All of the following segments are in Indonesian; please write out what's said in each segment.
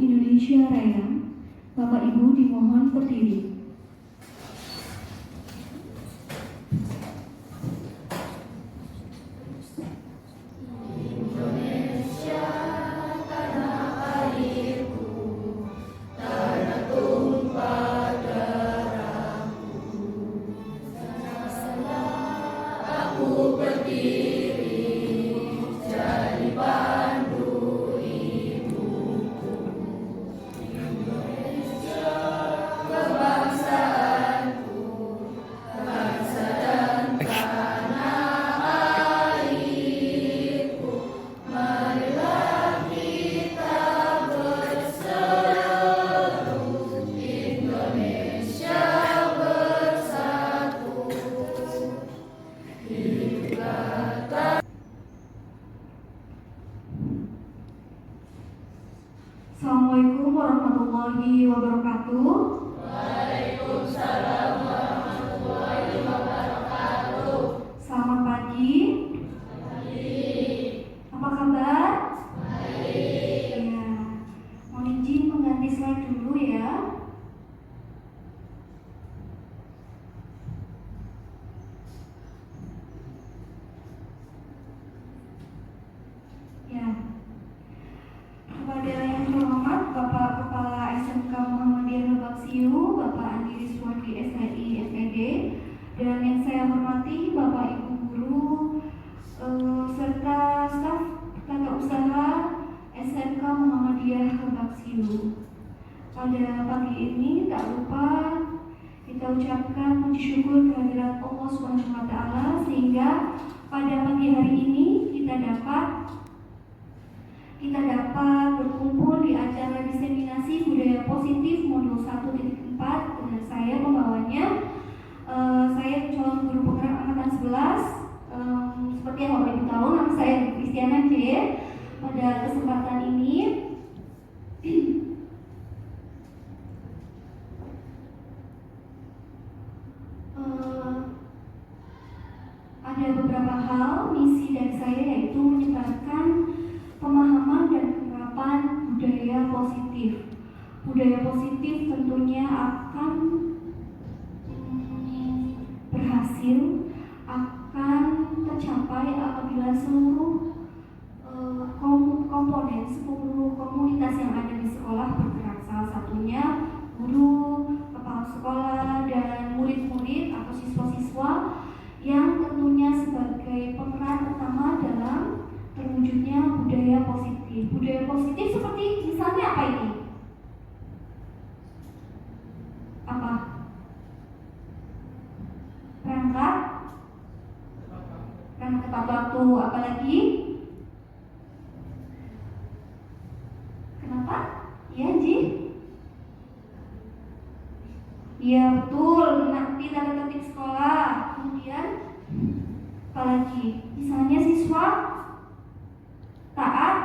Indonesia Raya. Bapak Ibu dimohon berdiri. Assalamualaikum warahmatullahi wabarakatuh. Waalaikumsalam warahmatullahi wabarakatuh. Selamat pagi. Apa kabar? Baik. Ya, mohon izin mengganti slide dulu ya. Ya. Kepada yang terhormat Bapak Kepala SMK Muhammadiyah Lebak Siu, Bapak Andi Rizwandi SHI FED, dan yang saya hormati Bapak Ibu guru serta staf tata usaha SMK Muhammadiyah Lebak Siu. Pada pagi ini tak lupa kita ucapkan puji syukur kehadirat Allah SWT sehingga pada pagi hari ini kita dapat berkumpul di acara diseminasi budaya positif modul 1.4 dengan saya pembawanya. Saya calon guru penggerak angkatan 11. Seperti yang Bapak Ibu tahu, nama saya Kristiana J. Pada kesempatan ini ada beberapa hal misi dari saya, yaitu menyebarkan pemahaman dan penerapan budaya positif. Budaya positif tentunya akan berhasil, akan tercapai apabila seluruh komponen, seluruh komunitas yang ada di sekolah bergerak. Salah satunya guru, kepala sekolah, dan murid-murid atau siswa-siswa yang tentunya sebagai pemeran utama dalam terwujudnya budaya positif. Budaya positif seperti misalnya apa ini? Apa? Perangkat tepat waktu, apalagi? Kenapa? Iya, Ji? Iya, betul, menanti tata tertib sekolah. Kemudian apalagi? Misalnya siswa taat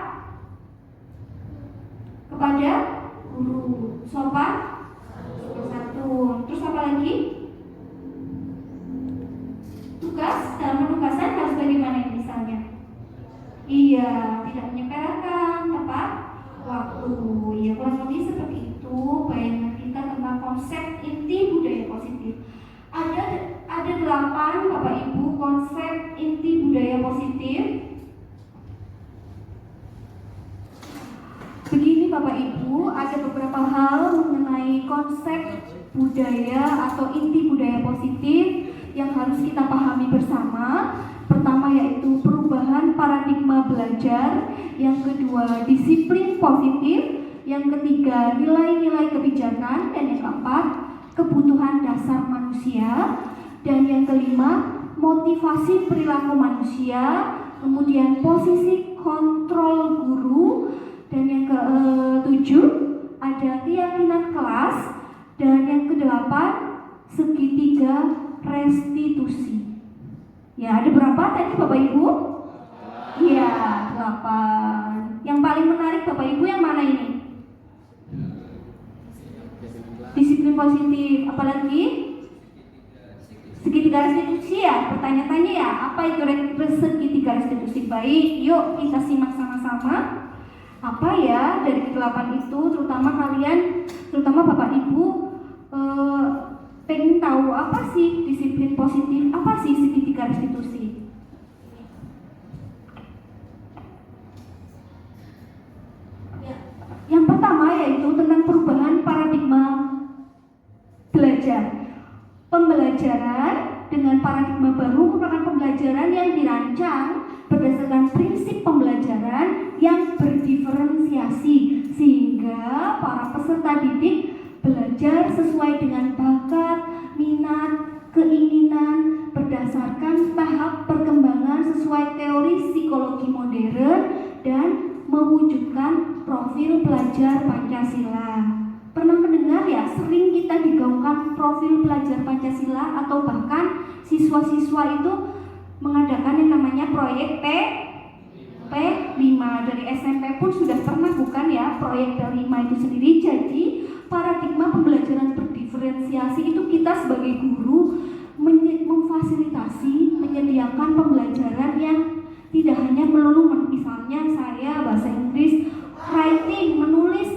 kepada guru, sopan santun. Terus apa lagi? Tugas dalam penugasan harus bagaimana ini misalnya? Iya, tidak menyepelekan, tepat waktu. Ya, kurang lebih seperti itu bayangan kita tentang konsep inti budaya positif. Ada 8 Bapak Ibu konsep inti budaya positif. Begini Bapak Ibu, ada beberapa hal mengenai konsep budaya atau inti budaya positif yang harus kita pahami bersama. Pertama yaitu perubahan paradigma belajar, yang kedua disiplin positif, yang ketiga nilai-nilai kebijakan, dan yang keempat kebutuhan dasar manusia, dan yang kelima motivasi perilaku manusia, kemudian posisi kontrol guru, dan yang ketujuh ada keyakinan kelas, dan yang kedelapan segitiga restitusi. Ya, ada berapa tadi Bapak Ibu? Iya, 8. Yang paling menarik Bapak Ibu yang mana ini? Disiplin positif, apalagi? Segitiga restitusi ya, pertanyaannya ya, apa itu segitiga restitusi? Baik, yuk kita simak sama-sama. Apa ya dari kegelapan itu, terutama kalian, terutama Bapak Ibu, pengen tahu apa sih disiplin positif, apa sih segitiga restitusi? Yang pertama yaitu tentang perubahan paradigma belajar. Pembelajaran dengan paradigma baru merupakan pembelajaran yang dirancang berdasarkan prinsip pembelajaran yang berdiferensiasi, sehingga para peserta didik belajar sesuai dengan bakat, minat, keinginan berdasarkan tahap perkembangan sesuai teori psikologi modern dan mewujudkan profil pelajar Pancasila. Pernah mendengar ya, sering kita digaungkan profil pelajar Pancasila, atau bahkan siswa-siswa itu mengadakan yang namanya proyek P5. Dari SMP pun sudah pernah bukan ya proyek P5 itu sendiri. Jadi paradigma pembelajaran berdiferensiasi itu kita sebagai guru memfasilitasi, menyediakan pembelajaran yang tidak hanya melulu misalnya saya bahasa Inggris writing, menulis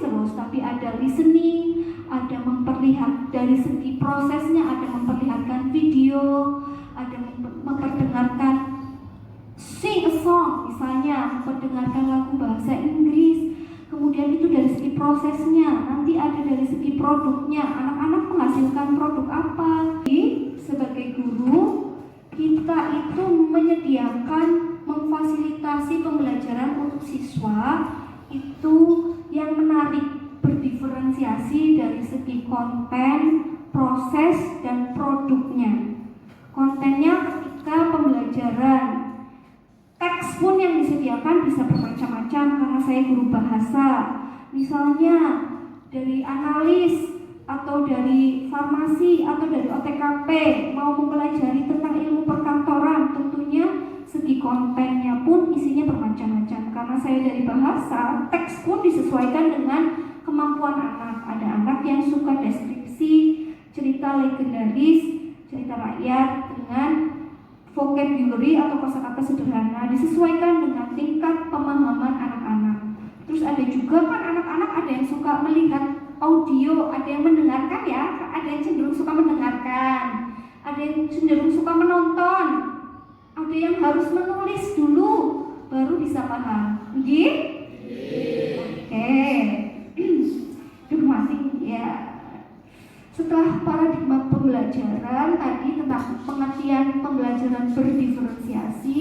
terus, tapi ada listening, ada memperlihat dari segi prosesnya, ada memperlihatkan video, ada memperdengarkan sing a song misalnya, memperdengarkan lagu bahasa Inggris. Kemudian itu dari segi prosesnya, nanti ada dari segi produknya, anak-anak menghasilkan produk apa. Jadi sebagai guru kita itu menyediakan, memfasilitasi pembelajaran untuk siswa itu yang menarik, berdiferensiasi dari segi konten, proses, dan produknya. Kontennya ketika pembelajaran, teks pun yang disediakan bisa bermacam-macam karena saya guru bahasa. Misalnya dari analis, atau dari farmasi, atau dari OTKP, mau mempelajari tentang ilmu perkantoran, tentunya segi kontennya pun isinya bermacam-macam. Karena saya dari bahasa, teks pun disesuaikan dengan kemampuan anak. Ada anak yang suka deskripsi, cerita legendaris, cerita rakyat dengan vocabulary atau kosakata sederhana, disesuaikan dengan tingkat pemahaman anak-anak. Terus ada juga kan anak-anak ada yang suka melihat audio, ada yang mendengarkan ya, ada yang cenderung suka mendengarkan, ada yang cenderung suka menonton, ada yang harus menulis dulu baru bisa paham. Gitu? Oke. Masing ya. Setelah paradigma pembelajaran tadi tentang pengertian pembelajaran berdiferensiasi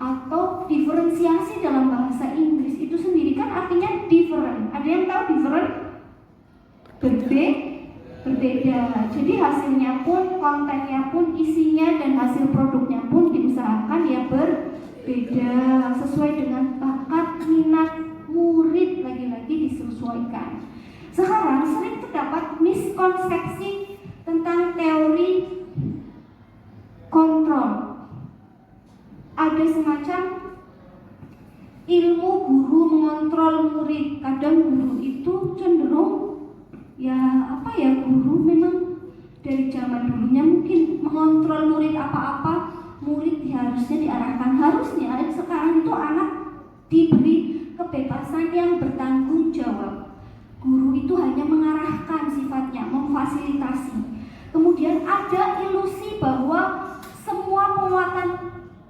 atau diferensiasi dalam bahasa Inggris itu sendiri kan artinya different. Ada yang tahu different? Berbeda. Jadi hasilnya pun, kontennya pun, isinya dan hasil produknya pun diusahakan ya berbeda sesuai dengan bakat, minat murid, lagi-lagi disesuaikan. Sekarang sering terdapat miskonsepsi tentang teori kontrol. Ada semacam ilmu guru mengontrol murid. Kadang guru itu cenderung guru memang dari zaman dulunya mungkin mengontrol murid apa-apa, murid harusnya diarahkan. Harusnya sekarang itu anak diberi kebebasan yang bertanggung jawab. Guru itu hanya mengarahkan sifatnya, memfasilitasi. Kemudian ada ilusi bahwa semua penguatan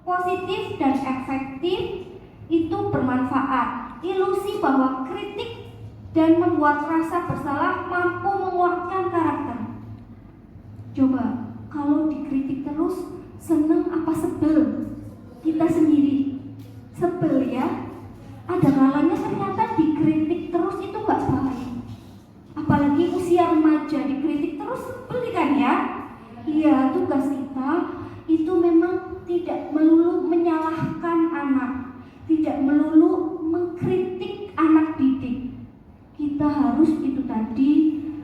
positif dan efektif itu bermanfaat. Ilusi bahwa kritik dan membuat rasa bersalah mampu menguatkan karakter. Coba, kalau dikritik terus, seneng apa sebel? Kita sendiri sebel ya. Ada kalanya ternyata dikritik terus itu gak baik. Apalagi usia remaja dikritik terus, sebel kan ya? Iya, tugas kita itu memang tidak melulu menyalahkan anak, tidak melulu mengkritik anak didik. Kita harus itu tadi,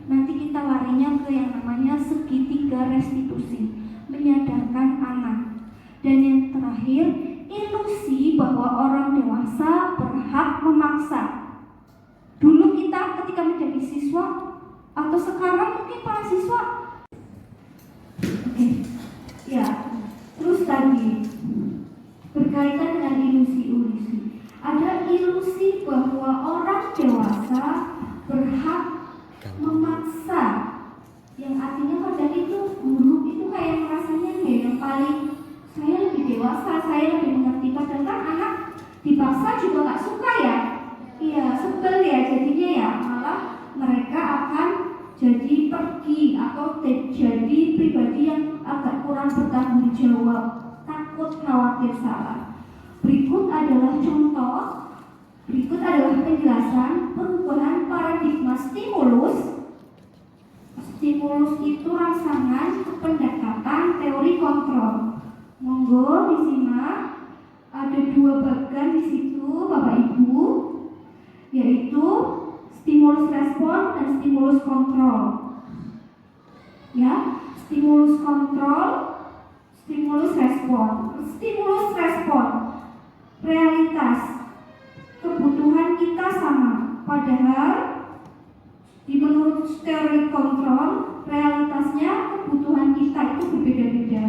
nanti kita larinya ke yang namanya segitiga restitusi, menyadarkan anak. Dan yang terakhir, ilusi bahwa orang dewasa berhak memaksa. Dulu kita ketika menjadi siswa, atau sekarang mungkin para siswa, ya, terus tadi berkaitan dengan ilusi. Ada ilusi bahwa orang dewasa berhak memaksa, yang artinya kadang itu guru itu kayak merasanya yang paling saya lebih dewasa, saya lebih mengerti, padahal kan anak dipaksa juga nggak suka ya, iya sebel ya jadinya ya, malah mereka akan jadi pergi atau jadi pribadi yang agak kurang bertanggung jawab, takut khawatir salah. Berikut adalah penjelasan perubahan paradigma stimulus. Stimulus itu rangsangan pendekatan teori kontrol. Monggo disimak, ada 2 bagian di situ Bapak Ibu, yaitu stimulus respon dan stimulus kontrol. Ya, stimulus kontrol, stimulus respon. Stimulus respon, realitas, kebutuhan kita sama, padahal menurut teori kontrol, realitasnya kebutuhan kita itu berbeda-beda.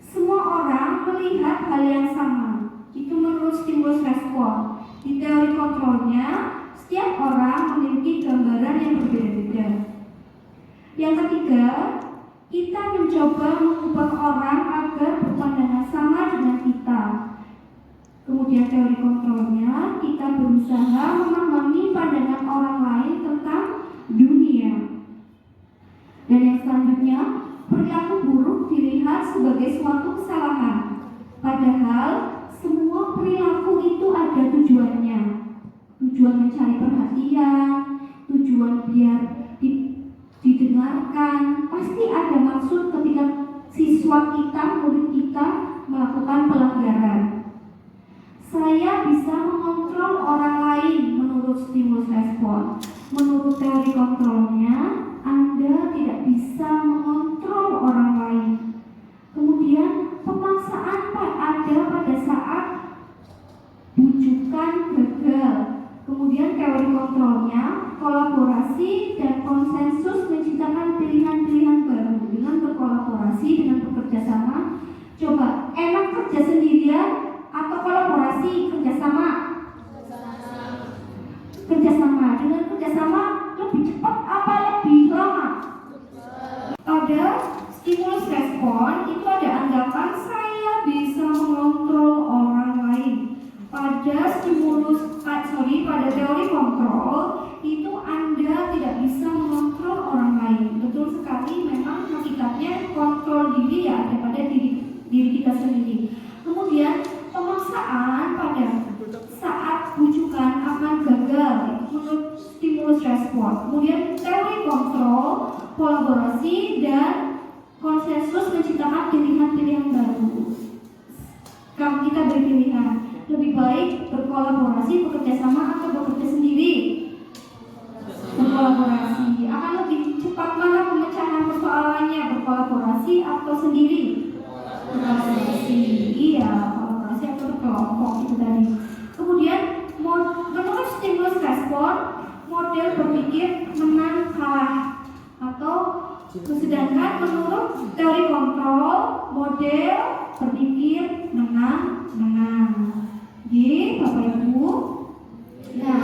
Semua orang melihat hal yang sama, itu menurut stimulus respon. Di teori kontrolnya, setiap orang memiliki gambaran yang berbeda-beda. Yang ketiga, kita mencoba mengubah orang agar berpandangan sama dengan kita. Kemudian teori kontrolnya, kita berusaha memahami pandangan orang lain tentang dunia. Dan yang selanjutnya, perilaku buruk dilihat sebagai suatu kesalahan. Padahal semua perilaku itu ada tujuannya. Tujuan mencari perhatian, tujuan biar didengarkan. Pasti ada maksud ketika siswa kita, murid kita melakukan pelanggaran. Saya bisa mengontrol orang lain menurut stimulus respon. Menurut teori kontrolnya, Anda tidak bisa mengontrol orang lain. Kemudian pemaksaan ada pada saat bujukan gagal. Kemudian teori kontrolnya, kolaborasi dan konsensus menciptakan pilihan-pilihan baru dengan berkolaborasi, dengan bekerja sama. Coba, enak kerja sendirian atau kolaborasi, kerjasama? Kerjasama. Dengan kerjasama lebih cepat apa lebih lama? Pada stimulus respon itu ada anggapan saya bisa mengontrol orang lain. Pada teori kontrol itu Anda tidak bisa mengontrol orang lain. Betul sekali, memang hakikatnya kontrol diri ya ada pada diri kita sendiri. Kemudian pemaksaan pada saat bujukan akan gagal menurut stimulus respon. Kemudian teori kontrol, kolaborasi dan konsensus menciptakan pilihan-pilihan baru. Kalau kita berpilihan, lebih baik berkolaborasi, bekerja sama atau bekerja sendiri? Berkolaborasi. Akan lebih cepat mana pemecahan persoalannya, berkolaborasi atau sendiri? Berkolaborasi. Iya, kolaborasi atau berkelompok itu tadi. Kemudian menurut stimulus respon, model berpikir menang kalah, atau sedangkan menurut teori kontrol, model berpikir menang. Oke, Bapak Ibu. Nah,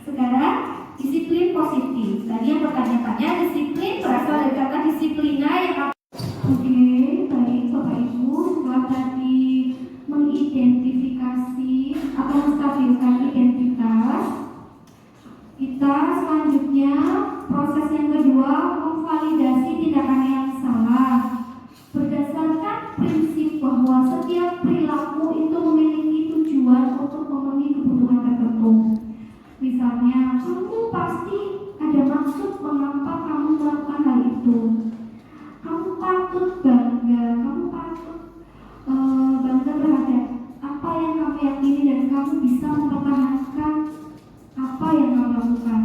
sekarang disiplin positif. Tadi yang bertanya-tanya, disiplin berasal dari kata disiplina yang Oke, baik Bapak Ibu, setelah tadi mengidentifikasi atau menstabilkan identitas, kita selanjutnya proses yang kedua, memvalidasi tindakan yang salah. Berdasarkan prinsip bahwa setiap perilaku itu memiliki tujuan untuk memenuhi kebutuhan tertentu. Misalnya, kamu pasti ada maksud mengapa kamu melakukan hal itu. Kamu patut bangga, bangga terhadap apa yang kamu yakini dan kamu bisa mempertahankan apa yang kamu lakukan.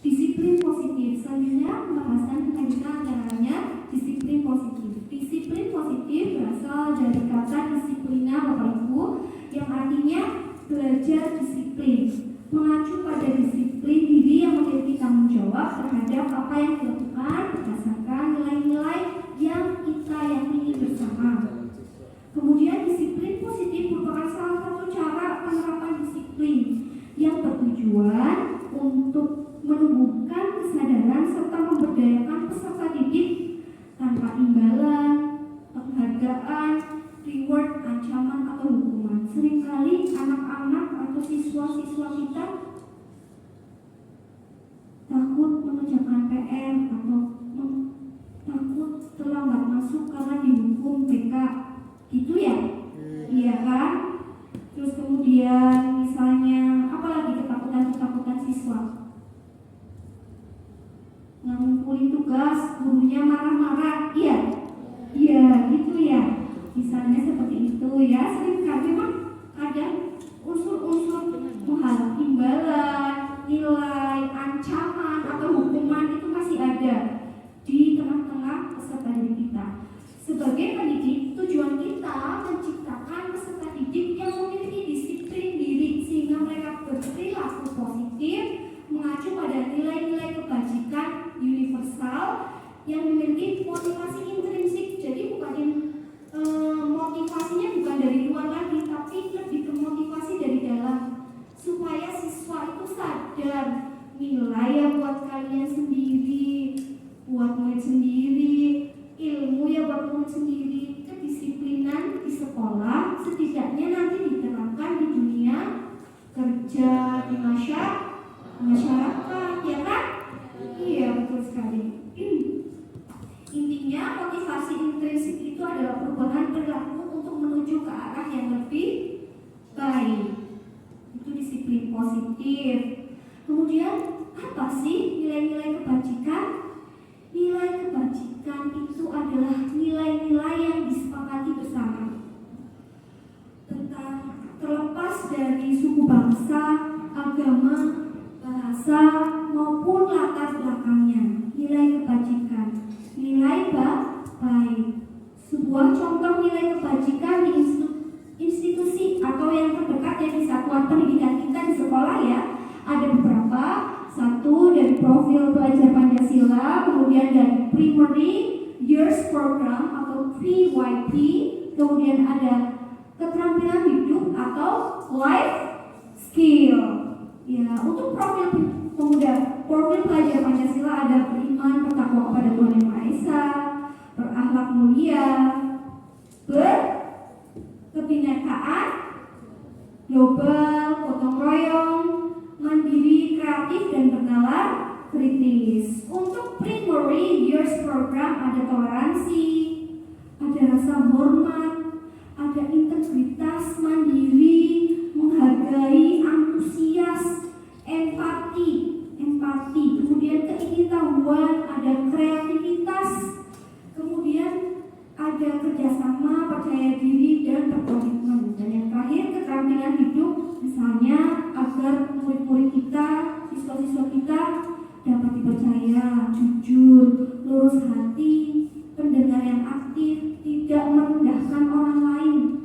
Disiplin positif. Selanjutnya pembahasan kita antaranya disiplin positif. Disiplin positif berasal dari kata disiplina Bapak Ibu, yang artinya belajar disiplin, mengacu pada disiplin diri yang memiliki tanggung jawab terhadap apa yang dilakukan berdasarkan nilai-nilai yang kita yakini bersama. Kemudian disiplin positif merupakan salah satu cara atau siswa-siswa kita takut mengerjakan PR atau takut terlambat masuk karena dihukum BK, gitu ya? Iya kan? Terus kemudian misalnya apalagi ketakutan siswa, nggak ngumpulin tugas, gurunya marah-marah, iya? Iya, gitu ya. Misalnya seperti itu ya, seringkali memang kadang unsur-unsur mengharap imbalan, nilai, ancaman atau hukuman itu masih ada di tengah-tengah peserta didik kita. Sebagai pendidik, tujuan kita menciptakan peserta didik yang memiliki disiplin diri sehingga mereka berperilaku positif, mengacu pada nilai-nilai kebajikan universal yang memiliki motivasi intrinsik. Jadi motivasinya bukan dari luar lagi, tapi lebih ke motivasi dari dalam, supaya siswa itu sadar nilai ya buat kalian sendiri, buat murid sendiri, ilmu ya buat murid sendiri, kedisiplinan di sekolah setidaknya nanti diterapkan di dunia kerja, di masyarakat, ya kan? Iya, betul sekali. Intinya motivasi intrinsik itu adalah perubahan perilaku untuk menuju ke arah yang lebih baik. Itu disiplin positif. Kemudian apa sih nilai-nilai kebajikan? Nilai kebajikan itu adalah nilai-nilai yang disepakati bersama, tentang terlepas dari suku bangsa, agama, bahasa maupun latar belakangnya. Nilai kebajikan, nilai baik. Sebuah contoh nilai kebajikan di institusi atau yang terdekat ya di satuan pendidikan kita di sekolah ya, ada beberapa. Satu dari profil belajar Pancasila, kemudian dari Primary Years Program atau PYP, kemudian ada keterampilan hidup atau life skill. Ya, untuk profil pemuda, profil pelajar Pancasila ada beriman, bertakwa kepada Tuhan Yang Maha Esa, berakhlak mulia, berkebinekaan, global, gotong royong, mandiri, kreatif, dan bernalar kritis. Untuk Primary Years Program ada toleransi, ada rasa hormat, ada integritas, mandiri, menghargai, antusias, empati, kemudian keingintahuan, ada kreativitas, kemudian ada kerjasama, percaya diri, dan berkomitmen. Dan yang terakhir keterampilan hidup, misalnya agar murid-murid kita, siswa-siswa kita dapat dipercaya, jujur, lurus hati, pendengar yang aktif, tidak merendahkan orang lain.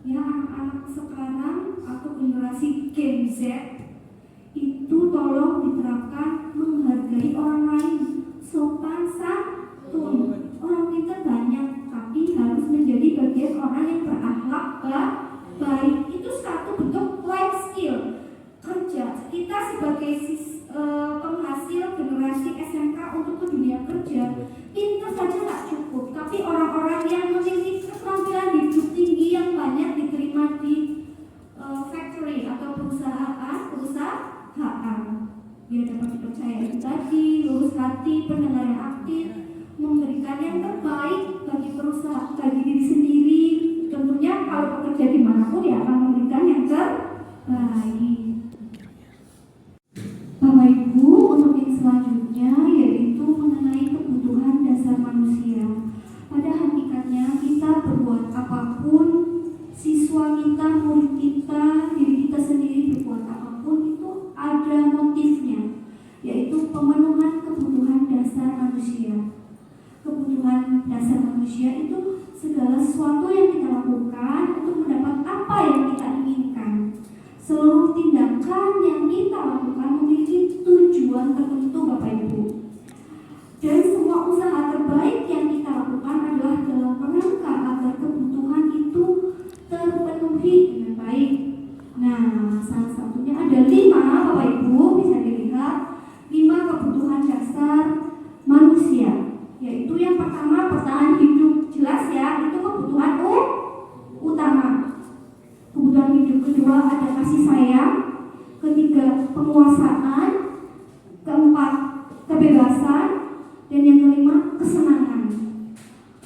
Ya, anak-anak sekarang atau generasi Gen Z itu tolong diterapkan menghargai orang lain, sopan santun. Orang kita banyak, tapi harus menjadi bagian orang yang berakhlak baik. Itu satu bentuk life skill kerja. Kita sebagai penghasil generasi SMK untuk ke dunia kerja, pintar saja tak cukup, tapi orang-orang yang memiliki keterampilan hidup tinggi yang banyak diterima di factory atau perusahaan, dia dapat dipercaya itu tadi, lurus hati, pendengar yang aktif, memberikan yang terbaik bagi perusahaan, bagi diri sendiri. Tentunya kalau bekerja dimanapun ya akan memberikan yang terbaik. Bapak Ibu, untuk yang selanjutnya yaitu mengenai kebutuhan dasar manusia. Pada hakikatnya kita berbuat apapun, siswa kita, murid kita, diri kita sendiri berbuat apapun itu ada motifnya, yaitu pemenuhan kebutuhan dasar manusia. Kebutuhan dasar manusia itu segala sesuatu yang kita lakukan untuk mendapat apa yang kita inginkan. Seluruh tindakan kebebasan, dan yang kelima kesenangan.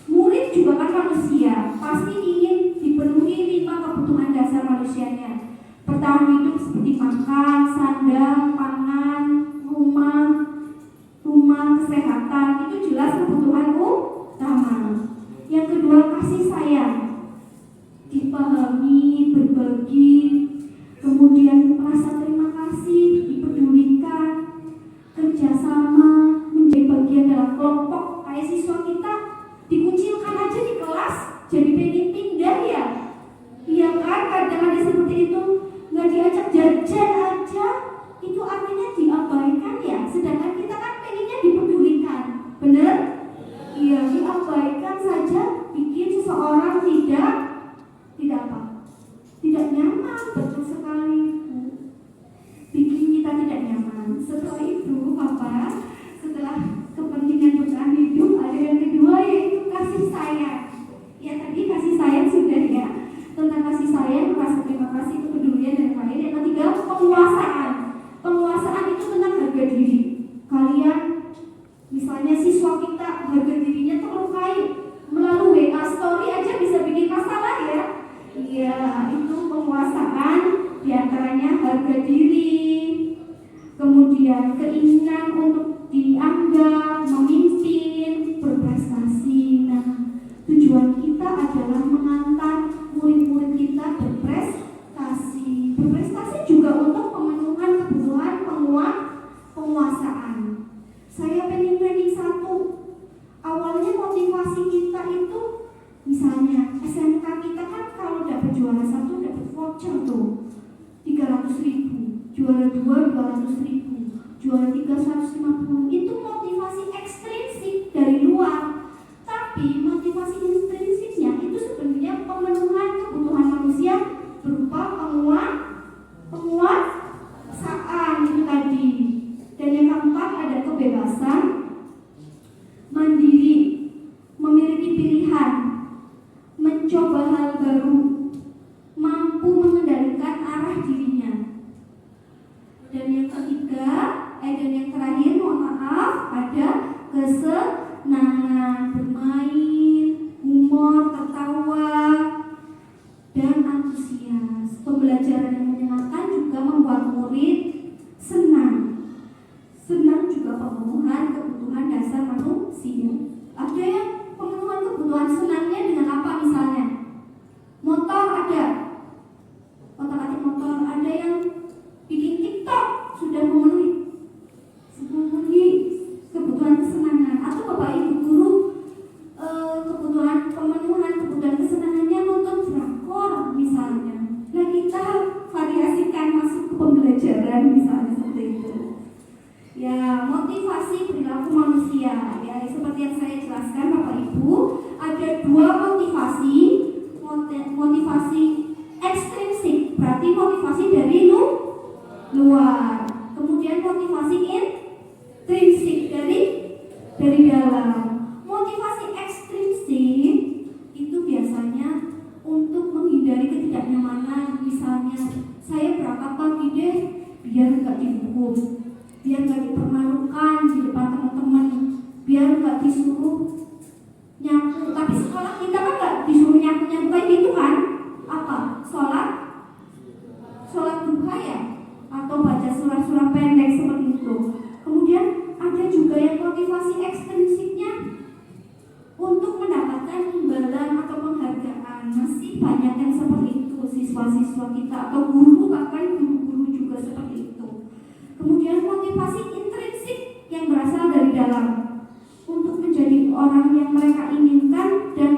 Murid juga kan manusia, pasti ingin dipenuhi 5 kebutuhan dasar manusianya. Bertahan hidup seperti makan, sandang, pangan, rumah, kesehatan, itu jelas kebutuhan utama. Yang kedua kasih sayang, dipahami, berbagi, kemudian merasa terima kasih, dipedulikan, kerjasama, menjadi bagian dalam kelompok. Kayak siswa kita dikucilkan aja di kelas, jadi pengen pindah ya. Iya kan, kadang ada seperti itu, nggak diajak jajan aja, itu artinya diabaikan ya. Sedangkan kita kan pengennya dipedulikan, bener? Iya, diabaikan saja, bikin seseorang tidak apa? Tidak nyaman, betul sekali Bu. Bikin kita tidak nyaman. Setelah itu, setelah kepentingan bertahan hidup, ada yang kedua yaitu kasih sayang. Ya tadi kasih sayang sudah ya. Tentang kasih sayang, rasa terima kasih, kepedulian dan lain-lain. Yang ketiga penguasaan. Penguasaan itu tentang harga diri. Kalian, misalnya siswa kita harga dirinya terlukai, melalui WA story aja bisa bikin masalah ya. Iya, itu penguasaan, diantaranya harga diri, kemudian keinginan untuk dianggap, memimpin, berprestasi. Nah, tujuan kita adalah mengantar murid-murid kita berprestasi. Berprestasi juga untuk pemenuhan kebutuhan penguasaan. Saya pengen ranking 1. Awalnya motivasi kita itu, misalnya SMK kita kan kalau dapat juara 1 dapat voucher tuh 300.000, juara 2 200.000, juara 3 150. Itu motivasi ekstrinsik dari luar. Tapi motivasi intrinsiknya itu sebenarnya pemenuhan kebutuhan manusia berupa penguasaan itu tadi. Dan yang keempat ada kebebasan, mandiri, memiliki pilihan, mencoba hal baru, mampu mengendalikan arah dirinya. Dan yang terakhir, mohon maaf, ada kesenangan, bermain, humor, tertawa, dan antusias. Pembelajaran yang menyenangkan juga membuat murid senang. Senang juga pemenuhan kebutuhan dasar manusia. Ada yang pemenuhan kebutuhan senangnya dengan apa misalnya? Motor ada, otak-atik motor. Ada yang bikin TikTok, sudah memenuhi kebutuhan kesenangan. Atau Bapak Ibu guru pemenuhan kebutuhan kesenangannya nonton drakor misalnya. Nah kita variasikan masuk ke pembelajaran misalnya seperti itu. Ya, motivasi perilaku manusia. Ya, seperti yang saya jelaskan Bapak Ibu, ada 2 motivasi. Motivasi ekstrinsik, berarti motivasi dari luar. Kemudian motivasi intrinsik dari dalam. Motivasi ekstrinsik itu biasanya untuk menghindari ketidaknyamanan. Misalnya, saya berangkat pagi deh biar nggak dihukum, biar nggak dipermalukan di depan teman-teman, biar nggak disuruh nyapu. Tapi sekolah kita kan nggak disuruh nyapu kayak gitu kan? Apa? Sholat duha ya? Atau baca surah-surah pendek seperti itu. Kemudian ada juga yang motivasi ekstrinsiknya untuk mendapatkan imbalan atau penghargaan. Masih banyak yang seperti itu, siswa-siswa kita atau guru, bahkan guru-guru juga seperti itu. Kemudian motivasi intrinsik yang berasal dari dalam, untuk menjadi orang yang mereka inginkan. Dan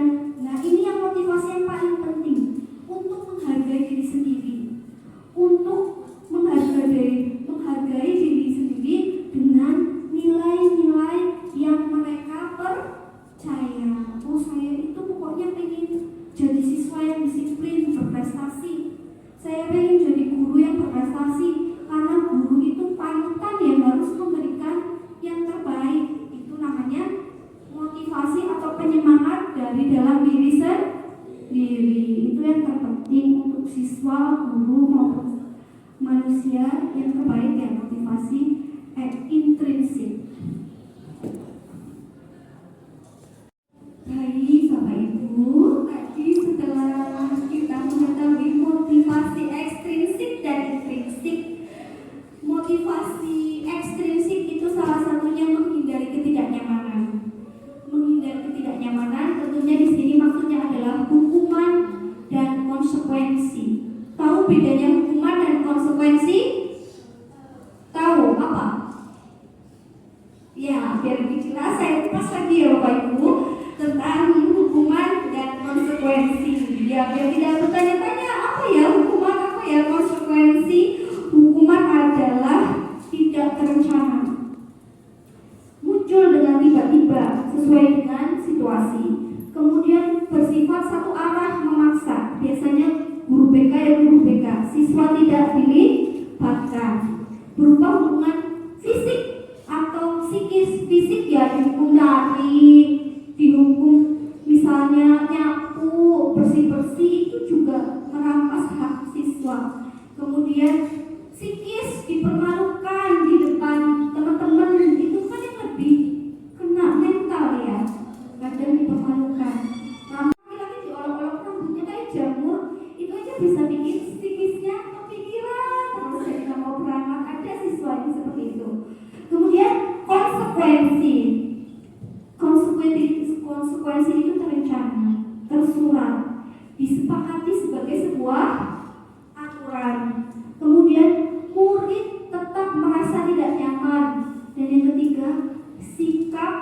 nah ini yang motivasi yang paling penting. biar lebih jelas saya kupas lagi ya Bapak Ibu tentang hukuman dan konsekuensi. Ya, biar tidak bertanya-tanya apa ya hukuman, apa ya konsekuensi. Hukuman adalah tidak terencana, muncul dengan tiba-tiba sesuai dengan situasi, kemudian bersifat satu arah memaksa. Biasanya guru BK ya guru BK, siswa tidak dilibatkan. Berupa hukuman fisik atau psikis. Fisik ya dihukum lari, dihukum misalnya nyapu, bersih-bersih, itu juga merampas hak siswa. Kemudian psikis dipermalukan di depan teman-teman, itu kan yang lebih kena mental ya, kadang dipermalukan. Laki-laki diolok-olok rambutnya kayak jamur, itu aja bisa bikin psikisnya kepikiran terus jadi nggak mau berangkat. Ada siswa yang seperti itu. Kemudian konsekuensi itu terencana, tersurat, disepakati sebagai sebuah aturan. Kemudian murid tetap merasa tidak nyaman. Dan yang ketiga, sikap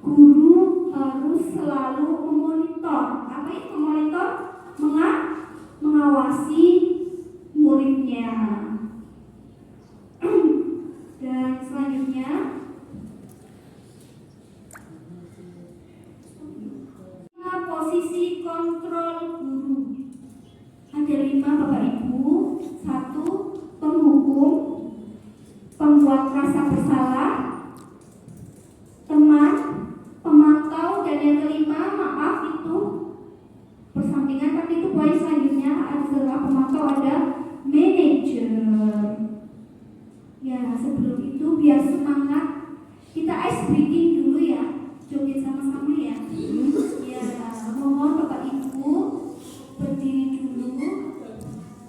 guru harus selalu memonitor. Apa itu memonitor? Mengawasi muridnya. Dan selanjutnya posisi kontrol guru. Ada 5 Bapak Ibu. 1. Penghukum, pembuat rasa bersalah, teman, pemantau, dan yang kelima, maaf itu bersampingan, tapi itu poin selanjutnya adalah pemantau, ada manajer. Ya, sebelum itu biar semangat, kita ice breaking dulu ya, joget sama-sama ya. Ya, mohon Bapak Ibu berdiri dulu.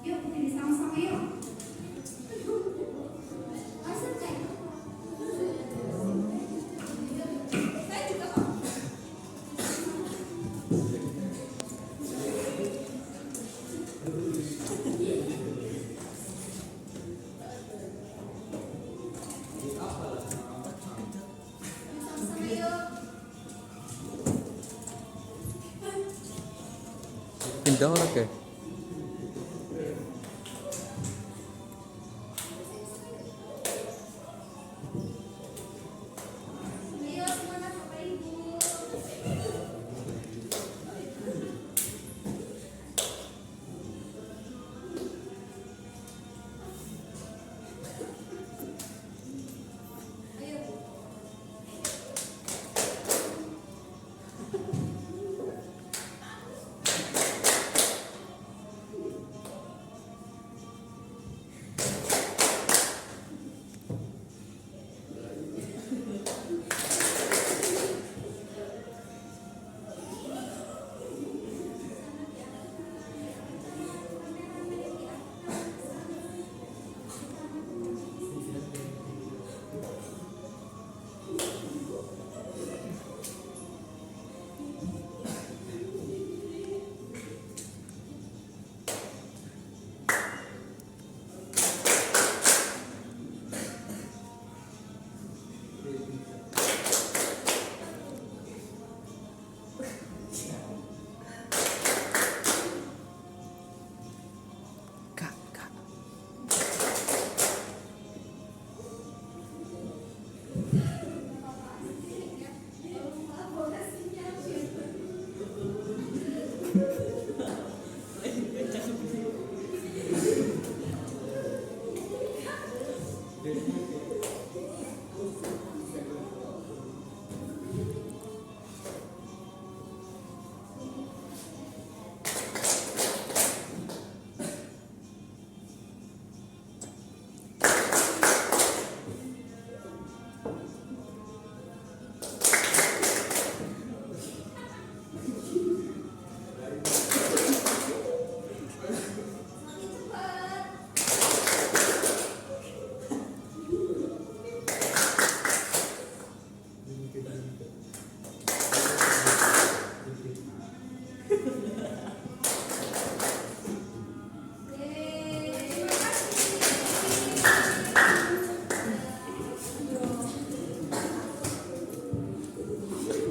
Yuk, berdiri sama-sama yuk. Saya juga kok. Pindah orang ke? Ayo semangat Bapak Ibu.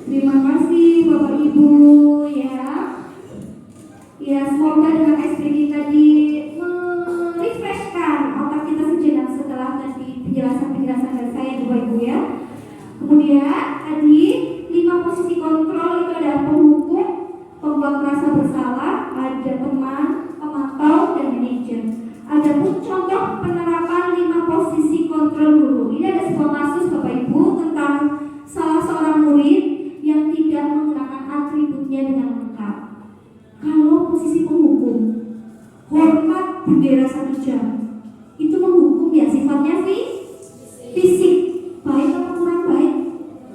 Terima kasih Bapak Ibu ya. Ya, semoga dengan SPG tadi merefreshkan otak kita sejenak setelah tadi penjelasan-penjelasan dari saya Bapak Ibu ya. Kemudian tadi 5 posisi kontrol itu ada penghukum, pembuat merasa bersalah, ada teman, pemantau, dan manajer. Ada pun contoh penerapan 5 posisi kontrol guru. Ini ada sebuah kasus Bapak Ibu tentang salah seorang murid yang tidak menggunakan atributnya dengan lengkap. Kalau posisi penghukum, hormat bendera 1 jam, itu menghukum ya, sifatnya fisik. Baik atau kurang baik?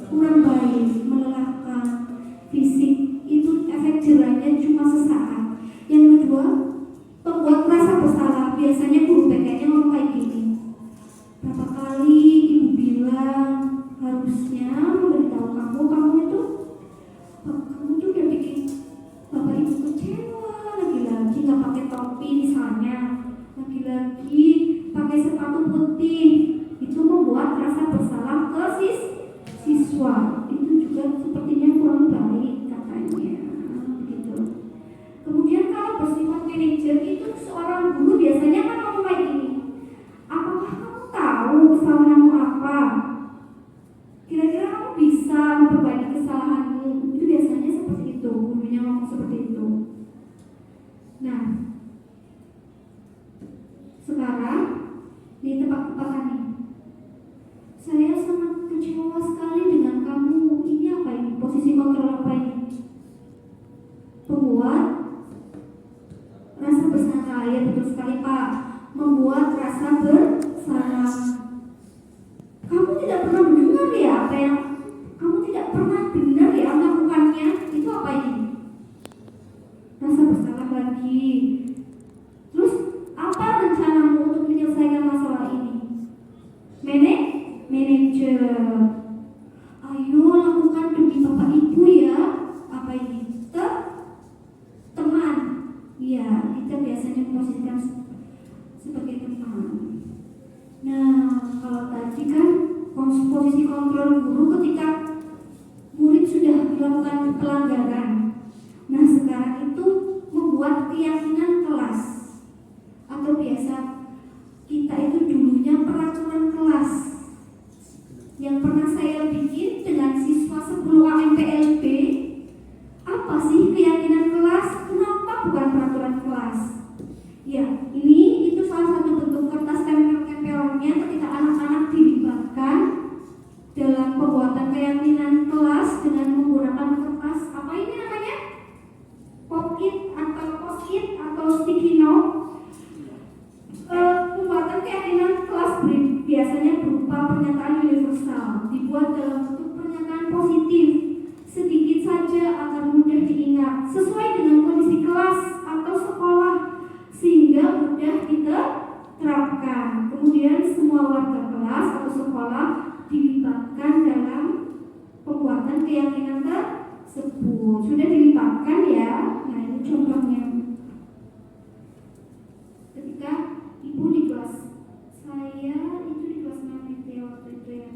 Kurang baik, melelahkan. Fisik itu efek jerahnya cuma sesaat. Yang kedua, pembuat merasa bersalah. Biasanya guru PK-nya ngomong kayak gini, berapa kali ibu bilang harusnya memberitahu kamu itu udah bikin bapak ibu kecewa. Lagi-lagi nggak pakai topi misalnya, lagi-lagi pakai sepatu putih, itu membuat rasa bersalah ke siswa. Itu juga sepertinya kurang baik katanya gitu. Kemudian kalau bersifat manajer itu seorang guru biasanya kan ngomong kayak gini, apakah kamu tahu kesalahanmu apa? Kira-kira kamu bisa memperbaiki kesalahanmu? Itu biasanya seperti itu, gurunya ngomong seperti itu. Nah, sekarang di tebak-tebakan nih, saya sangat kecewa sekali dengan kamu. Ini apa ini? Posisi kontrol apa ini? Pembuat rasa bersalah. Ya betul sekali Pak, membuat rasa bersalah. Kamu tidak pernah mendengar ya apa yang kamu tidak pernah dengar ya melakukannya. Itu apa ini? Rasa bersalah lagi. Terus apa rencanamu untuk menyelesaikan masalah ini? Manajer, ayo lakukan demi bapak ibu ya. Apa ini? Teman. Iya, kita biasanya memposisikan sebagai teman. Nah, kalau tadi kan posisi kontrol guru ketika murid sudah melakukan pelanggaran. Nah, sekarang itu membuat keyakinan kelas, atau biasa kita itu dulunya peraturan kelas yang pernah saya bikin dengan siswa 10 AMPLB. Apa sih keyakinan kelas? Kenapa bukan peraturan kelas? Ya, ini itu salah satu bentuk kertas tempel-tempelannya ketika anak-anak dilibatkan dalam pembuatan keyakinan kelas dengan menggunakan kertas apa ini namanya? Pop-it atau sticky note. Pembuatan keyakinan kelas biasanya berupa pernyataan universal, dibuat dalam bentuk pernyataan positif, sedikit saja agar mudah diingat, sesuai dengan kondisi kelas atau sekolah, sehingga mudah diterapkan. Kemudian semua warga kelas atau sekolah dilibatkan dalam pembuatan keyakinan tersebut. Sudah dilibatkan ya? Nah, ini contohnya. Ketika ibu di kelas, saya itu di kelas 6 itu ya waktu itu ya,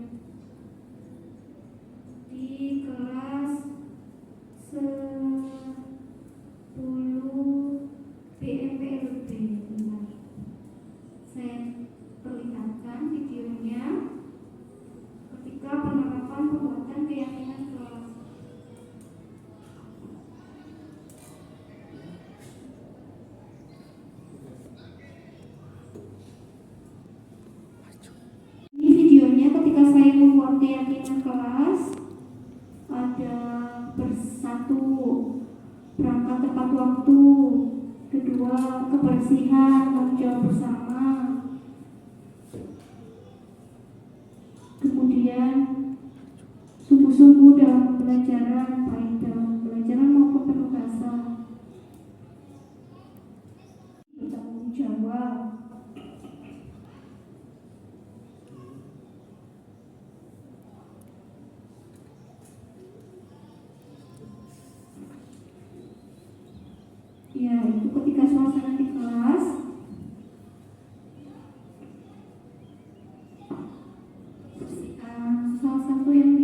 di kelas 10 BMPLB. Saya perlihatkan videonya ketika penerapan pembuatan keyakinan kelas. Ini videonya ketika saya membuat keyakinan kelas. Ada bersatu, berangkat tepat waktu, kedua kebersihan, tanggung jawab bersama, kemudian sungguh-sungguh dalam pembelajaran, baik dalam pelajaran maupun penugasan, bertanggung jawab. Ya, itu ketika suasana di kelas. Salah satu yang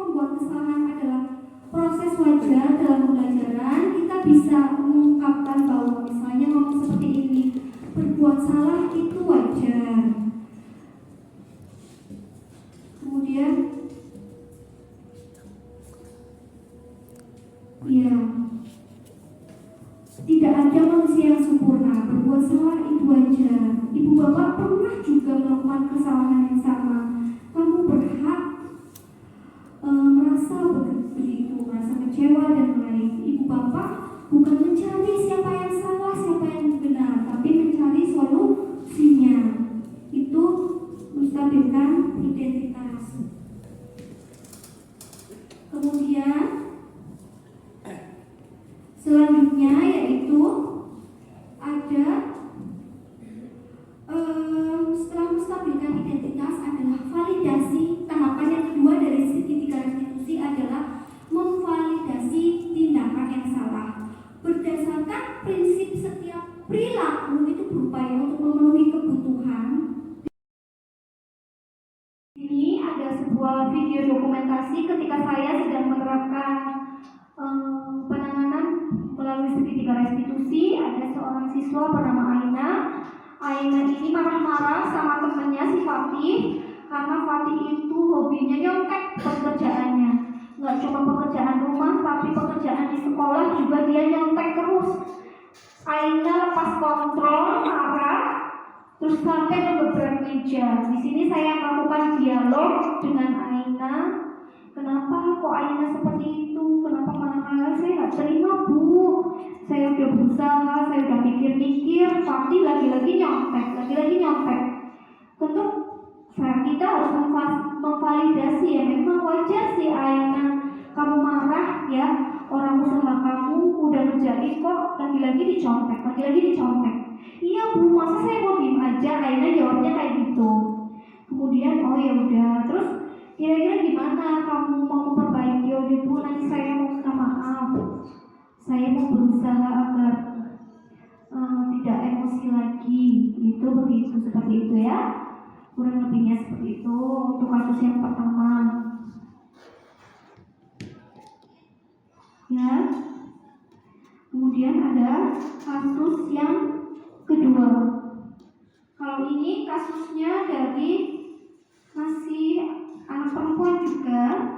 membuat kesalahan adalah proses wajar dalam pembelajaran. Kita bisa mengungkapkan bahwa misalnya ngomong seperti ini, berbuat salah itu wajar. Kemudian ya, tidak ada manusia yang sempurna, berbuat salah itu wajar. Ibu bapak pernah juga melakukan kesalahan yang sama. Kamu berhak merasa begitu, merasa kecewa dan lain. Ibu bapak bukan mencari siapa yang salah, siapa yang benar, tapi mencari solusinya. Itu menstabilkan identitas. Kemudian selanjutnya yaitu ada setelah menstabilkan identitas adalah validasi. Tahapan yang kedua dari segitiga restitusi adalah memvalidasi tindakan yang salah. Berdasarkan prinsip setiap perilaku itu berupaya untuk memenuhi kebutuhan. Ini ada sebuah video dokumentasi ketika saya sedang menerapkan penanganan melalui segitiga restitusi. Ada seorang siswa bernama Aina. Aina ini marah-marah sama temannya si Fatih karena Fatih itu hobinya nyontek pekerjaannya. Nggak cuma pekerjaan rumah, tapi pekerjaan di sekolah juga dia nyontek terus. Aina lepas kontrol, marah, terus sampai ngegebrak meja. Di sini saya melakukan dialog dengan Aina. Kenapa kok Aina seperti itu? Kenapa marah? Saya nggak terima, Bu. Saya udah berusaha, saya udah mikir-mikir, tapi lagi-lagi nyontek. Tentu kita harus memvalidasi ya. Memang wajar sih Aina, kamu marah ya. Orang usaha kamu udah ngerjain kok, lagi-lagi dicontek. Iya Bu, masa saya mau diem aja? Aina jawabnya kayak gitu. Kemudian oh ya udah, terus kira-kira gimana kamu mau memperbaiki? Oh Bu, nanti saya mau minta maaf. Saya mau berusaha agar tidak emosi lagi. Itu begitu, seperti itu ya. Kurang lebihnya seperti itu untuk kasus yang pertama. Ya. Kemudian ada kasus yang kedua. Kalau ini kasusnya dari masih anak perempuan juga.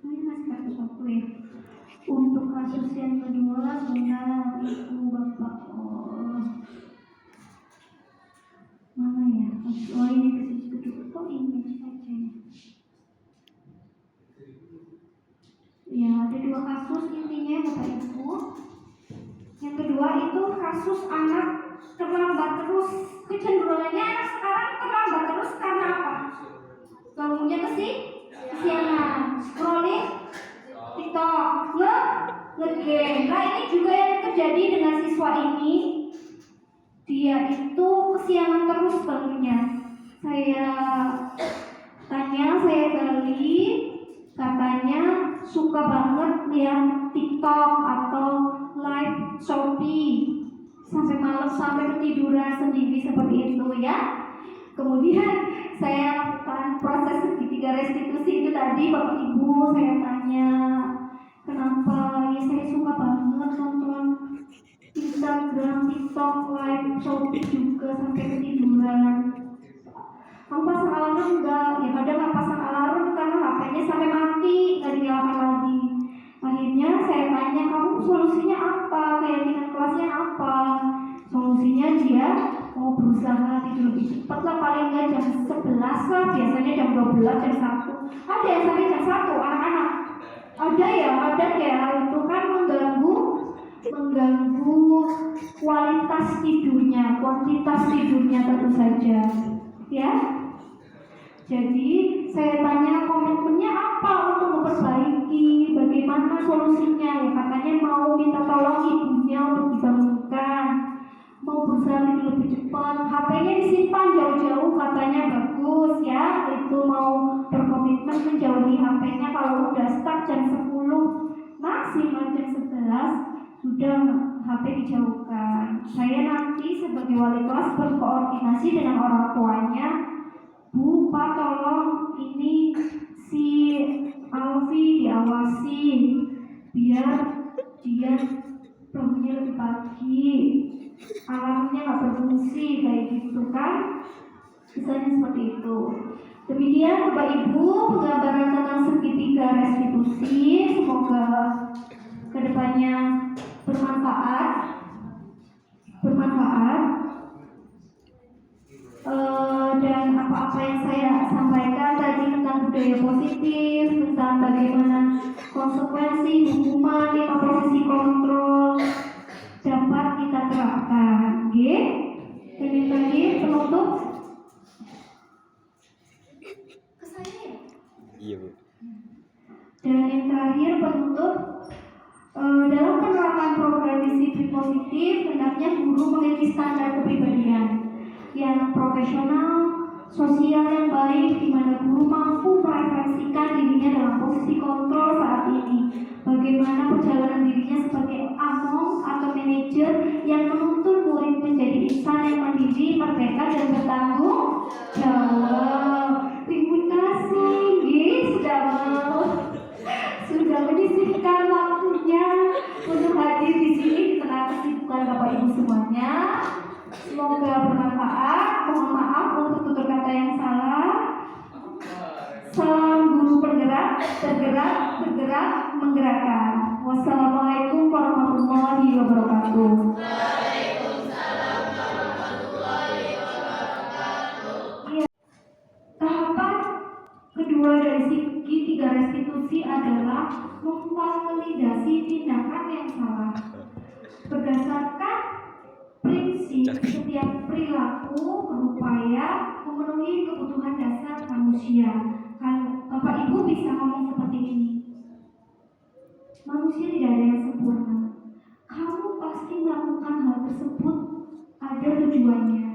Ini masih kasus waktu ya. Untuk kasus yang kedua benar itu Bapak mana ya? Oh ini kasus kedua. Kok ini saja? Ya ada dua kasus intinya Bapak Ibu. Yang kedua itu kasus anak terlambat terus. Kecenderungannya anak sekarang terlambat terus karena apa? Bangunnya kesiangan, scrolling TikTok, nge-game. Nah ini juga yang terjadi dengan siswa ini. Dia itu kesiangan terus bangunnya. Saya gali, katanya suka banget lihat TikTok atau live Shopee sampai malam, sampai ketiduran sendiri seperti itu ya. Kemudian saya lakukan proses segitiga restitusi itu tadi Bapak Ibu. Saya tanya kenapa, ya saya suka banget nonton Instagram, TikTok, live Shopee juga sampai ketiduran. Kamu pasang alarm enggak? Ya kadang nggak pasang alarm karena HP-nya sampai mati, nggak dinyalakan lagi. Akhirnya saya tanya, kamu solusinya apa? Keyakinan kelasnya apa? Solusinya dia mau berusaha tidur lebih cepat lah, paling nggak jam 11 lah, biasanya jam 12, jam 1. Ada yang sampai jam 1 anak-anak. Ada ya, itu kan mengganggu kualitas tidurnya, kuantitas tidurnya tentu saja. Ya. Jadi saya tanya komitmennya apa untuk memperbaiki, bagaimana solusinya? Ya katanya mau minta tolong ibunya untuk dibangunkan, mau berusaha lebih cepat, HP-nya disimpan jauh-jauh, katanya bagus ya, itu mau kalau udah start jam 10 maksimal jam 11 sudah HP dijauhkan. Saya nanti sebagai wali kelas berkoordinasi dengan orang tuanya. Bu, Pak, tolong ini si Alfi diawasi biar dia bangunnya lebih pagi, alarmnya nggak berfungsi kayak gitu kan, misalnya seperti itu. Demikian Bapak Ibu penggambaran tentang segitiga restitusi, semoga kedepannya bermanfaat. Dan apa-apa yang saya sampaikan tadi tentang budaya positif, tentang bagaimana konsekuensi hukuman, 5 posisi kontrol dapat kita terapkan. Oke? Dan yang terakhir penutup ke saya ya? Iya, Bu. Dan yang terakhir penutup, dalam penerapan program disiplin positif, hendaknya guru memiliki standar kepribadian yang profesional, sosial yang baik, di mana guru mampu merefleksikan dirinya dalam posisi kontrol saat ini. Bagaimana perjalanan dirinya sebagai among atau manajer yang menuntun murid menjadi insan yang mandiri, merdeka dan bertanggung jawab. Terima kasih, sudah menyisihkan waktunya untuk hadir di sini di tengah kesibukan Bapak Ibu semuanya. Semoga bermanfaat. Mohon maaf untuk tutur kata yang salah. Salam guru bergerak, bergerak, menggerakkan. Wassalamualaikum warahmatullahi wabarakatuh. Waalaikumsalam warahmatullahi wabarakatuh. Tahapan kedua dari segitiga restitusi adalah memvalidasi tindakan yang salah. Berdasarkan prinsip setiap perilaku berupaya memenuhi kebutuhan dasar manusia. Kalau Bapak Ibu bisa ngomong seperti ini, manusia tidak ada yang sempurna. Kamu pasti melakukan hal tersebut ada tujuannya,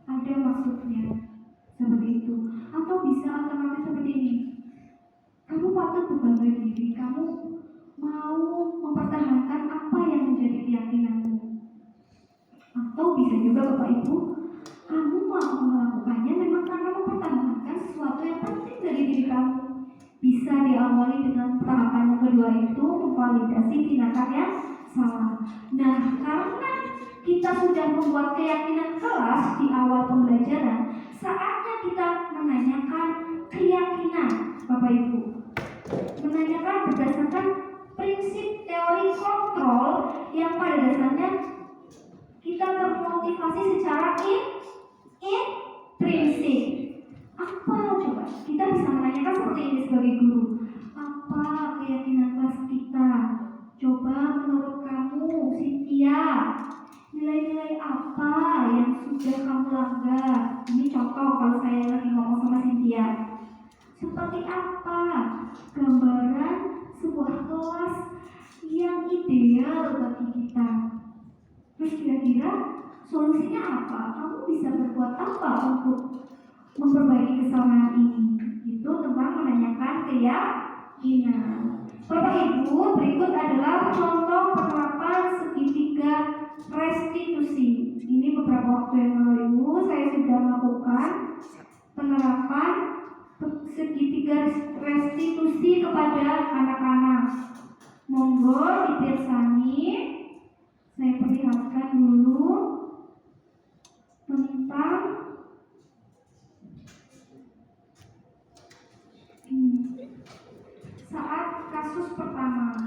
ada maksudnya, seperti itu. Atau bisa alternatif seperti ini, kamu patut berbangga diri, kamu mau mempertahankan apa yang menjadi keyakinanmu. Atau bisa juga Bapak Ibu, kamu mau melakukannya memang karena mempertahankan sesuatu yang penting dari diri kamu. Bisa diawali dengan tahapan yang kedua, itu memvalidasi tindakan yang salah. Nah, karena kita sudah membuat keyakinan kelas di awal pembelajaran, saatnya kita menanyakan keyakinan Bapak Ibu. Menanyakan berdasarkan prinsip teori kontrol yang pada dasarnya kita termotivasi secara intrinsik. Apa coba? Kita bisa menanyakan seperti ini sebagai guru. Apa keyakinan kelas kita? Coba menurut kamu, Cynthia, nilai-nilai apa yang sudah kamu langgar? Ini contoh kalau saya lagi ngomong sama Cynthia. Seperti apa gambaran sebuah kelas yang ideal bagi kita? Terus kira-kira solusinya apa? Kamu bisa berbuat apa untuk memperbaiki kesalahan ini? Itu tentang menanyakan keyakinan. Bapak Ibu, berikut adalah contoh penerapan segitiga restitusi. Ini beberapa waktu yang lalu saya sudah melakukan penerapan segitiga restitusi kepada anak-anak. Monggo dipirsani. Saya perlihatkan dulu tentang saat kasus pertama.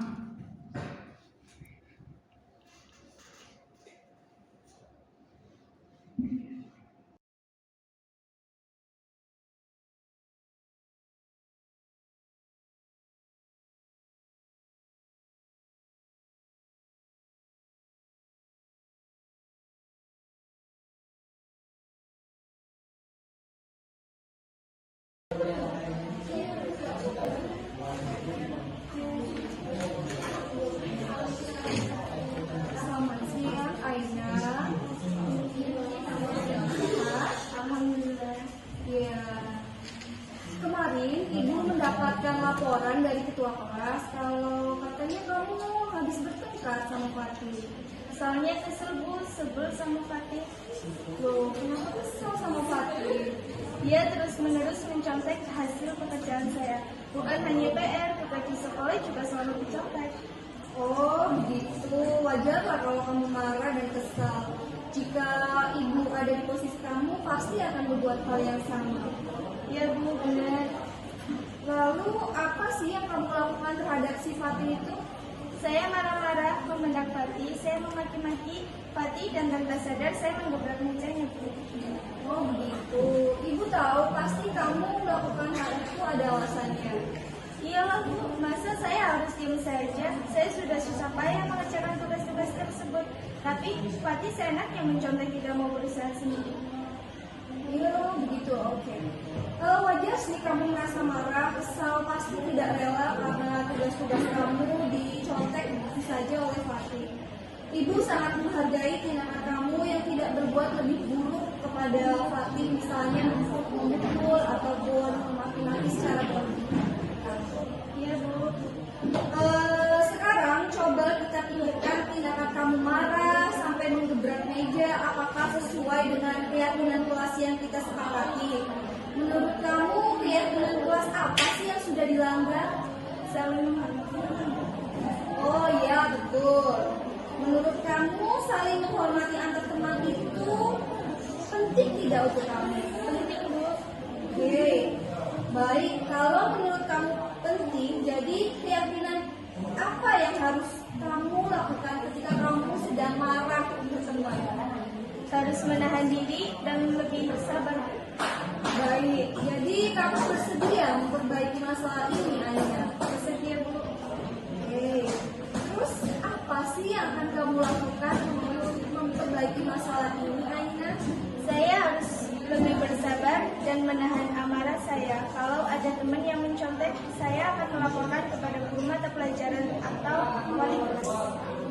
kemarin Ibu mendapatkan laporan dari ketua kelas kalau katanya kamu habis bertengkar sama Fatih. Soalnya kesel Bu, sebel sama Fatih. Loh, kenapa kesal sama Fatih? Dia terus-menerus mencontek hasil pekerjaan saya. Bukan hanya PR, tetapi sekolah juga selalu dicontek. Oh, begitu. Wajarlah kalau kamu marah dan kesal. Jika Ibu ada di posisi kamu, pasti akan berbuat hal yang sama. Ya Bu, benar. Lalu, apa sih yang kamu lakukan terhadap si Fatih itu? Saya marah-marah memendang Fatih, saya memaki-maki Fatih dan tanpa sadar saya menggebrak mejanya Bu. Oh, begitu. Ibu tahu pasti kamu melakukan hal itu ada alasannya. Iyalah Bu, masa saya harus diam saja? Saya sudah susah payah mengerjakan tugas-tugas tersebut. Tapi Fatih seenaknya mencontek tidak mau berusaha sendiri. Iya, begitu. Oke. Wajar sih kamu merasa marah, kesal, pasti tidak rela karena tugas-tugas kamu dicontek begitu saja oleh Fatih. Ibu sangat menghargai tindakan kamu yang tidak berbuat lebih buruk kepada Fatih, misalnya memukul ataupun memaki-maki secara berlebihan. Iya Bu. Sekarang coba kita pikirkan tindakan kamu marah sampai menggebrak meja, apakah sesuai dengan keyakinan kelas yang kita sepakati? Menurut kamu keyakinan kelas apa sih yang sudah dilanggar? Saling menghormati. Oh iya, betul. Menurut kamu saling menghormati antar teman itu penting tidak untuk kamu? Penting Bu. Oke, baik. Kalau menurut kamu penting, jadi keyakinan apa yang harus kamu lakukan ketika kamu sedang marah untuk teman? Harus menahan diri dan lebih sabar. Baik, jadi kamu bersedia memperbaiki masalah ini, Aina? Bersedia Bu. Oke. Terus apa sih yang akan kamu lakukan untuk memperbaiki masalah ini, Aina? Saya harus lebih bersabar dan menahan amarah saya. Kalau ada teman yang mencontek, saya akan melaporkan kepada guru mata pelajaran atau wali kelas.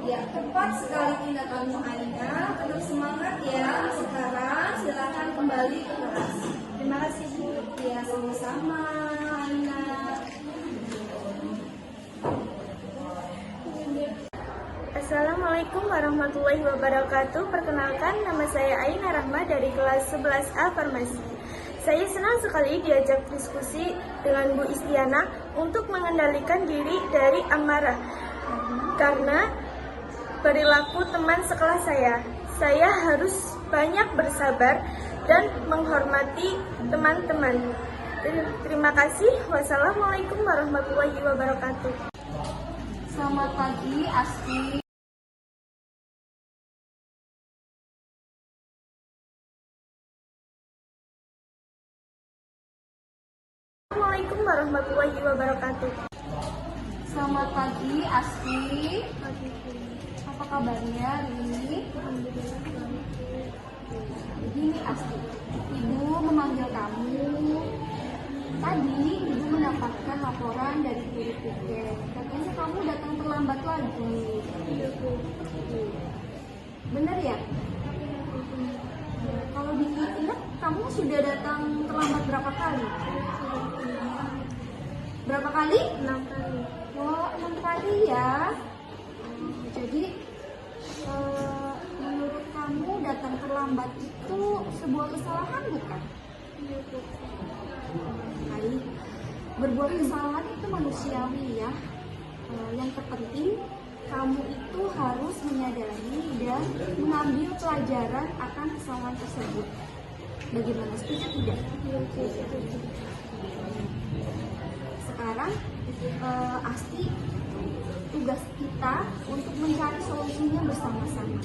Ya, tepat sekali tindakanmu, Aina. Tetap semangat ya. Sekarang silakan kembali ke kelas. Terima kasih Bu. Ya, sama-sama, Aina. Assalamualaikum warahmatullahi wabarakatuh. Perkenalkan, nama saya Aina Rahma dari kelas 11A Farmasi. Saya senang sekali diajak diskusi dengan Bu Istiana untuk mengendalikan diri dari amarah. Karena perilaku teman sekelas saya harus banyak bersabar dan menghormati teman-teman. Terima kasih. Wassalamualaikum warahmatullahi wabarakatuh. Selamat pagi, Asti. Assalamualaikum warahmatullahi wabarakatuh. Selamat pagi, Asti. Apa kabarnya, Rini? Begini, Asti. Ibu memanggil kamu. Tadi Ibu mendapatkan laporan dari guru tiket. Katanya kamu datang terlambat lagi. Benar ya? Kalau diingat, kamu sudah datang terlambat berapa kali? Berapa kali? 6 kali. Wah, 6 kali ya. Jadi, menurut kamu datang terlambat itu sebuah kesalahan bukan? Baik, berbuat kesalahan itu manusiawi ya. Yang terpenting kamu itu harus menyadari dan mengambil pelajaran akan kesalahan tersebut. Bagaimana, setuju tidak? Sekarang Asti, tugas kita untuk mencari solusinya bersama-sama.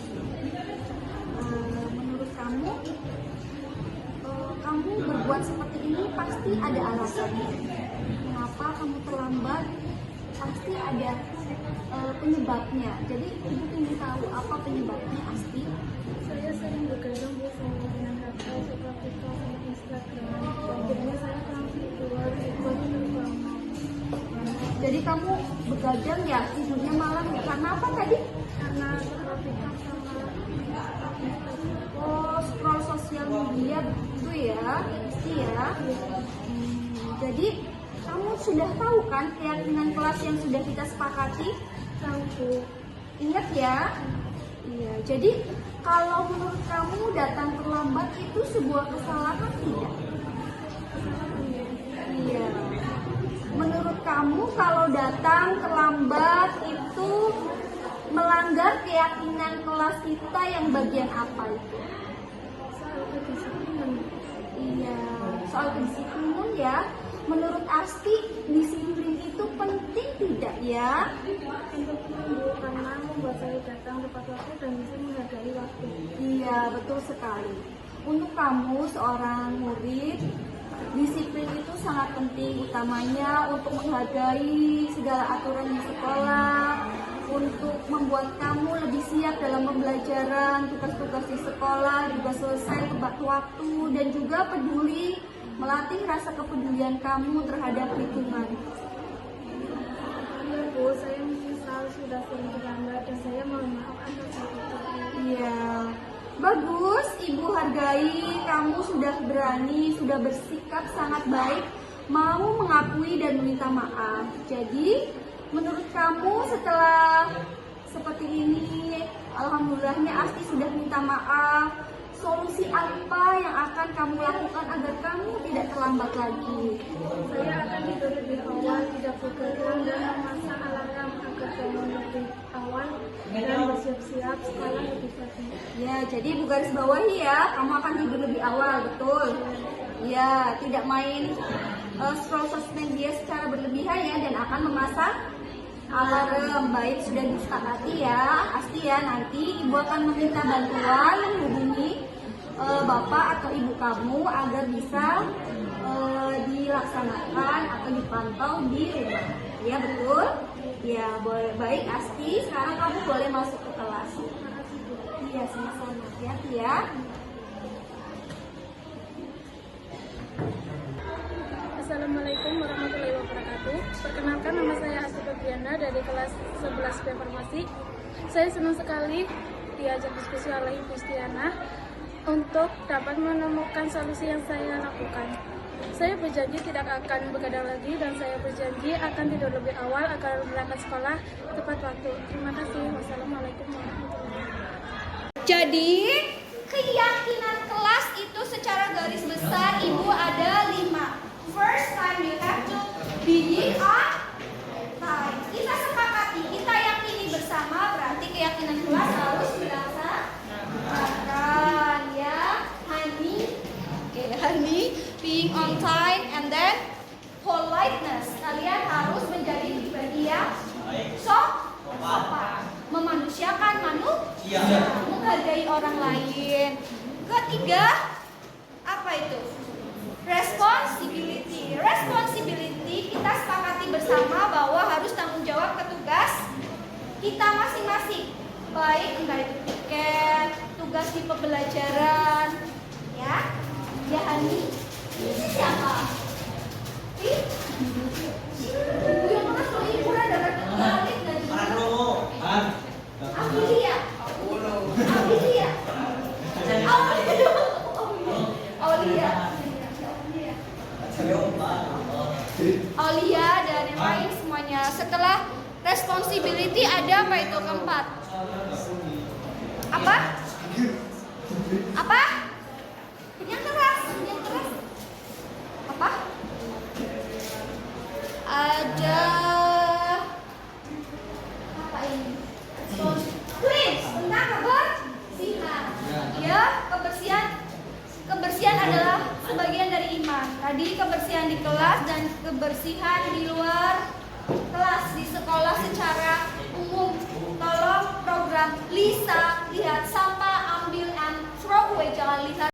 Menurut kamu, kamu berbuat seperti ini pasti ada alasannya. Mengapa kamu terlambat? Pasti ada penyebabnya. Jadi ibu ingin tahu apa penyebabnya, Asti. Saya sering begadang Bu sama dengan HP seperti sama Instagram. Akhirnya saya langsung keluar ikut bersama. Jadi kamu begadang ya, tidurnya malam ya? Karena apa tadi? Karena perhatikan sama Oh, scroll sosial media begitu ya, Asti ya. Jadi Kamu sudah tahu kan keyakinan kelas yang sudah kita sepakati? Tahu. Ingat ya? Iya, jadi kalau menurut kamu datang terlambat itu sebuah kesalahan tidak? Iya. Menurut kamu kalau datang terlambat itu melanggar keyakinan kelas kita yang bagian apa itu? Soal kedisiplinan. Iya, soal kedisiplinan ya. Menurut Asti, disiplin itu penting tidak ya? Untuk minggu karena membuat saya datang tepat waktu dan bisa menghargai waktu. Iya, betul sekali. Untuk kamu seorang murid, disiplin itu sangat penting, utamanya untuk menghargai segala aturan di sekolah, untuk membuat kamu lebih siap dalam pembelajaran, tugas-tugas di sekolah juga selesai tepat waktu, dan juga peduli, melatih rasa kepedulian kamu terhadap lingkungan. Iya Bu, saya menyesal sudah sering terlambat dan saya mohon maaf atas hal itu. Iya, bagus. Ibu hargai kamu sudah berani, sudah bersikap sangat baik, mau mengakui dan meminta maaf. Jadi, menurut kamu setelah seperti ini, alhamdulillahnya Asti sudah minta maaf. Solusi apa yang akan kamu lakukan agar kamu tidak terlambat lagi? Saya akan tidur lebih awal, tidak begadang dan memasang alarm agar bangun lebih awal dan bersiap-siap sekolah lebih pagi. Ya, jadi ibu garis bawahi ya, kamu akan tidur lebih awal, betul? Ya, tidak main scroll sosmed dia secara berlebihan ya, dan akan memasang alarm. Baik, sudah disepakati ya, Asti ya. Nanti ibu akan meminta bantuan menghubungi bapak atau ibu kamu agar bisa dilaksanakan atau dipantau di rumah. Ya betul? Ya boleh. Baik Asti, sekarang kamu boleh masuk ke kelas. Iya, sama-sama. Hati-hati ya. Assalamualaikum warahmatullahi wabarakatuh. Perkenalkan, nama saya Asti Febriana dari kelas 11 B Farmasi. Saya senang sekali diajak diskusi oleh Ibu Stiana untuk dapat menemukan solusi yang saya lakukan. Saya berjanji tidak akan begadang lagi dan saya berjanji akan tidur lebih awal agar berangkat sekolah tepat waktu. Terima kasih. Wassalamualaikum warahmatullahi wabarakatuh. Jadi keyakinan kelas itu secara garis besar ibu ada 5. First time you have to be on time. Kita sepakati, kita yakini bersama, berarti keyakinan kelas harus dilaksanakan ya. Honey, being on time, and then politeness. Kalian harus menjadi pribadi yang sopan, memanusiakan manusia, menghargai orang lain. Ketiga, apa itu? Responsibility. Responsibility kita sepakati bersama bahwa harus tanggung jawab ke tugas kita masing-masing. Baik entah itu tiket, tugas di pembelajaran, ya. Ya Hani, ini siapa? Ibu yang mana kalau ibu ada balik dari Amelia. Aulia dan yang lain semuanya. Setelah responsibility ada apa itu keempat? Apa? Apa? Yang keras. Apa? Ada apa ini? Clean, tentang kebersihan. Ya, kebersihan adalah sebagian dari iman. Tadi kebersihan di kelas dan kebersihan di luar kelas, di sekolah secara umum. Tolong program Lisa, lihat sampah, ambil and throw away. Jangan lihat